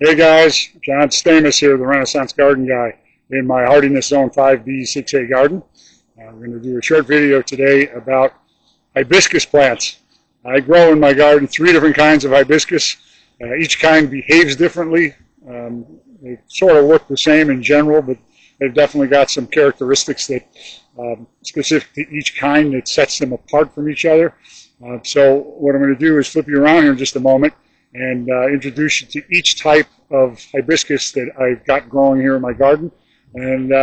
Hey guys, John Stamos here, the Renaissance Garden Guy, in my Hardiness Zone 5B 6A garden. I'm going to do a short video today about hibiscus plants. I grow in my garden 3 different kinds of hibiscus. Each kind behaves differently. They sort of look the same in general, but they've definitely got some characteristics that specific to each kind that sets them apart from each other. So what I'm going to do is flip you around here in just a moment and introduce you to each type of hibiscus that I've got growing here in my garden. And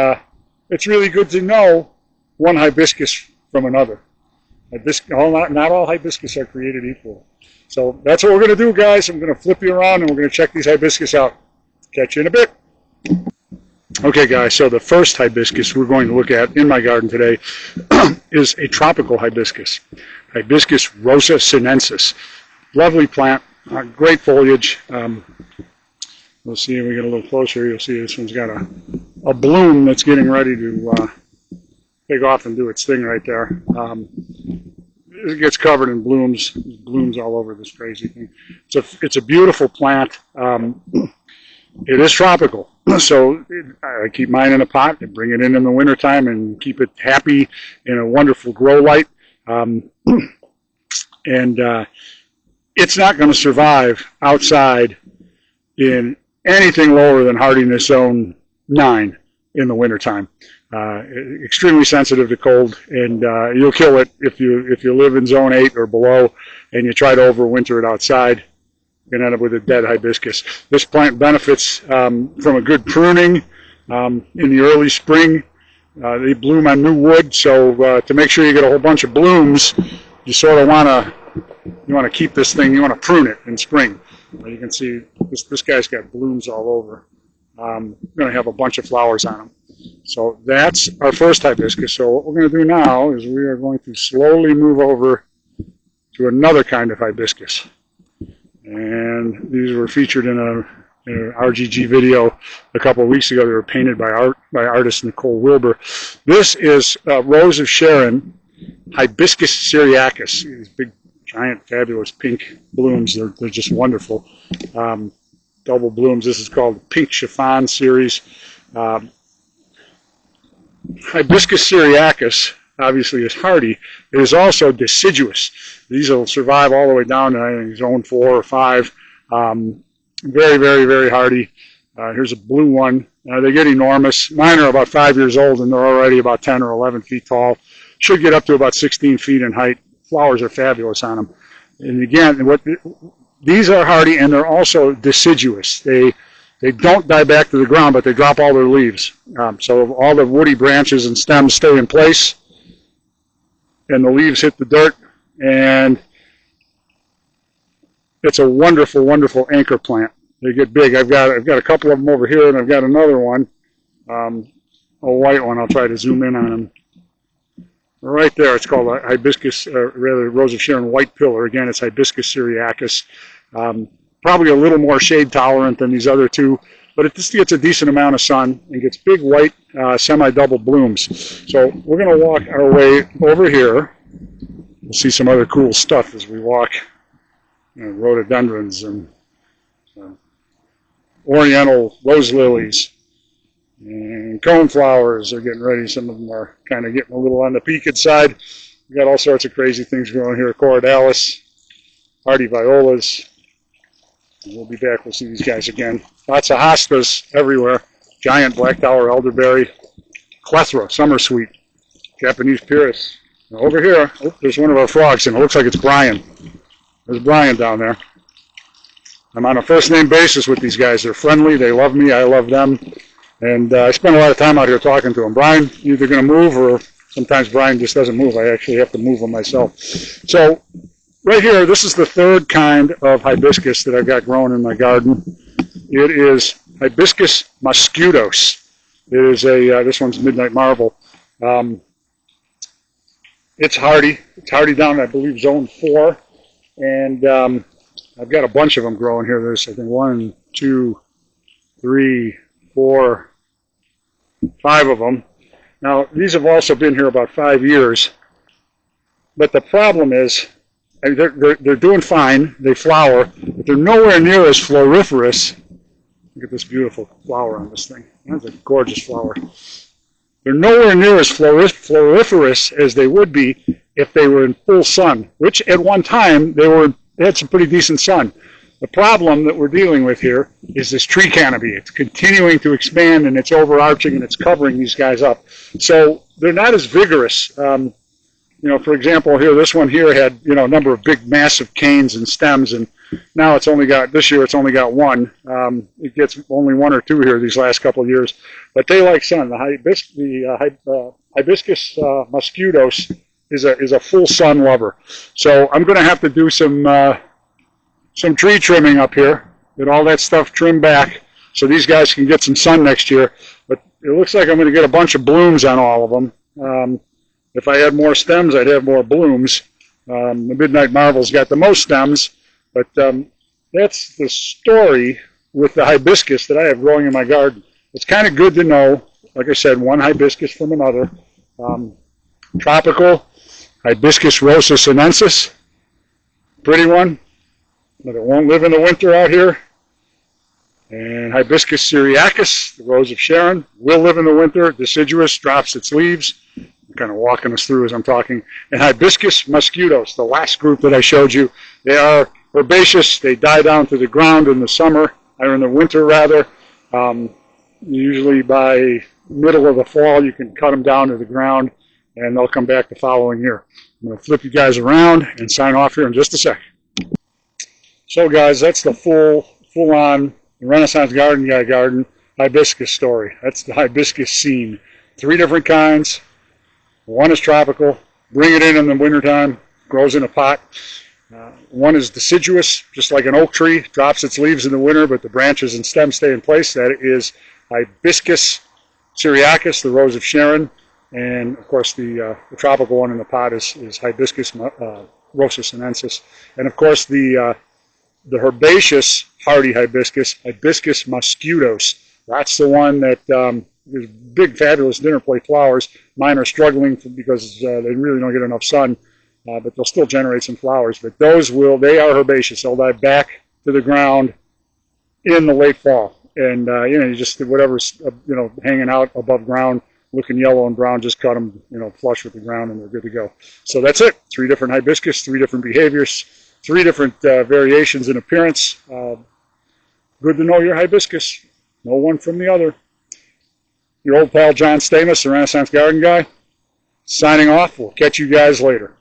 it's really good to know one hibiscus from another. Not all hibiscus are created equal. So that's what we're going to do, guys. I'm going to flip you around and we're going to check these hibiscus out. Catch you in a bit. Okay, guys, so the first hibiscus we're going to look at in my garden today is a tropical hibiscus, Hibiscus rosa sinensis. Lovely plant. Great foliage. We'll see if we get a little closer. You'll see this one's got a bloom that's getting ready to take off and do its thing right there. It gets covered in blooms. There's blooms all over this crazy thing. It's a beautiful plant. It is tropical, so I keep mine in a pot and bring it in the wintertime and keep it happy in a wonderful grow light. It's not going to survive outside in anything lower than hardiness zone 9 in the wintertime. Extremely sensitive to cold, and you'll kill it if you live in zone 8 or below and you try to overwinter it outside. You're going to end up with a dead hibiscus. This plant benefits from a good pruning in the early spring. They bloom on new wood, so to make sure you get a whole bunch of blooms, you sort of want to keep this thing, you want to prune it in spring. You can see this guy's got blooms all over. Going to have a bunch of flowers on them. So that's our first hibiscus. So what we're going to do now is we are going to slowly move over to another kind of hibiscus. And these were featured in an RGG video a couple of weeks ago. They were painted by artist Nicole Wilbur. This is Rose of Sharon, Hibiscus syriacus. These big, giant, fabulous pink blooms. They're just wonderful. Double blooms. This is called the Pink Chiffon series. Hibiscus syriacus obviously is hardy. It is also deciduous. These will survive all the way down to, I think, zone 4 or 5. Very, very, very hardy. Here's a blue one. They get enormous. Mine are about 5 years old and they're already about 10 or 11 feet tall. Should get up to about 16 feet in height. Flowers are fabulous on them. And again, these are hardy and they're also deciduous. They don't die back to the ground, but they drop all their leaves. So all the woody branches and stems stay in place, and the leaves hit the dirt, and it's a wonderful, wonderful anchor plant. They get big. I've got a couple of them over here, and I've got another one, a white one. I'll try to zoom in on them. Right there, it's called a hibiscus, rather Rose of Sharon white pillar. Again, it's Hibiscus syriacus. Probably a little more shade tolerant than these other two, but it just gets a decent amount of sun and gets big white semi-double blooms. So we're going to walk our way over here. We'll see some other cool stuff as we walk. Rhododendrons and oriental rose lilies and coneflowers are getting ready. Some of them are kind of getting a little on the peaked side. We've got all sorts of crazy things going here. Corydalis, hardy violas. And we'll be back. We'll see these guys again. Lots of hostas everywhere. Giant black tower elderberry. Clethra, summer sweet. Japanese pyrrhus. Now over here, oh, there's one of our frogs, and it looks like it's Brian. There's Brian down there. I'm on a first-name basis with these guys. They're friendly. They love me. I love them. And I spend a lot of time out here talking to them. Brian, you're either going to move, or sometimes Brian just doesn't move. I actually have to move them myself. So right here, this is the third kind of hibiscus that I've got growing in my garden. It is Hibiscus mosquitos. It is this one's Midnight Marvel. It's hardy. It's hardy down, I believe, zone 4. And I've got a bunch of them growing here. There's, I think, 1, 2, 3, 4, 5 of them. Now, these have also been here about 5 years. But the problem is, they're doing fine. They flower, but they're nowhere near as floriferous Look at this beautiful flower on this thing. That's a gorgeous flower. They're nowhere near as floriferous as they would be if they were in full sun, which at one time they had some pretty decent sun. The problem that we're dealing with here is this tree canopy. It's continuing to expand and it's overarching and it's covering these guys up. So they're not as vigorous. You know, for example, here, this one here had, you know, a number of big, massive canes and stems, and now it's only got, this year it's only got one. It gets only one or two here these last couple of years, but they like sun. The Hibiscus mosquitos is a full sun lover. So I'm going to have to do some tree trimming up here, get all that stuff trimmed back so these guys can get some sun next year. But it looks like I'm going to get a bunch of blooms on all of them. If I had more stems, I'd have more blooms. The Midnight Marvel's got the most stems, but that's the story with the hibiscus that I have growing in my garden. It's kind of good to know, like I said, one hibiscus from another. Tropical Hibiscus rosa sinensis, pretty one, but it won't live in the winter out here. And Hibiscus syriacus, the rose of Sharon, will live in the winter. Deciduous drops its leaves. I'm kind of walking us through as I'm talking. And Hibiscus mosquitos, the last group that I showed you, they are herbaceous. They die down to the ground in the summer, or in the winter rather. Usually by middle of the fall, you can cut them down to the ground, and they'll come back the following year. I'm going to flip you guys around and sign off here in just a sec. So guys, that's the full-on Renaissance Garden Guy garden hibiscus story. That's the hibiscus scene. 3 different kinds. One is tropical. Bring it in the wintertime. Grows in a pot. One is deciduous, just like an oak tree. Drops its leaves in the winter, but the branches and stems stay in place. That is Hibiscus syriacus, the rose of Sharon. And of course, the tropical one in the pot is Hibiscus rosa sinensis. And of course, the herbaceous hardy hibiscus, Hibiscus mosquitos. That's the one that there's big, fabulous dinner plate flowers. Mine are struggling because they really don't get enough sun, but they'll still generate some flowers. But those they are herbaceous. They'll die back to the ground in the late fall. And you know, you just whatever's hanging out above ground, looking yellow and brown, just cut them, flush with the ground, and they're good to go. So that's it. 3 different hibiscus, 3 different behaviors, 3 different variations in appearance. Good to know your hibiscus. No one from the other. Your old pal John Stamos, the Renaissance Garden Guy, signing off. We'll catch you guys later.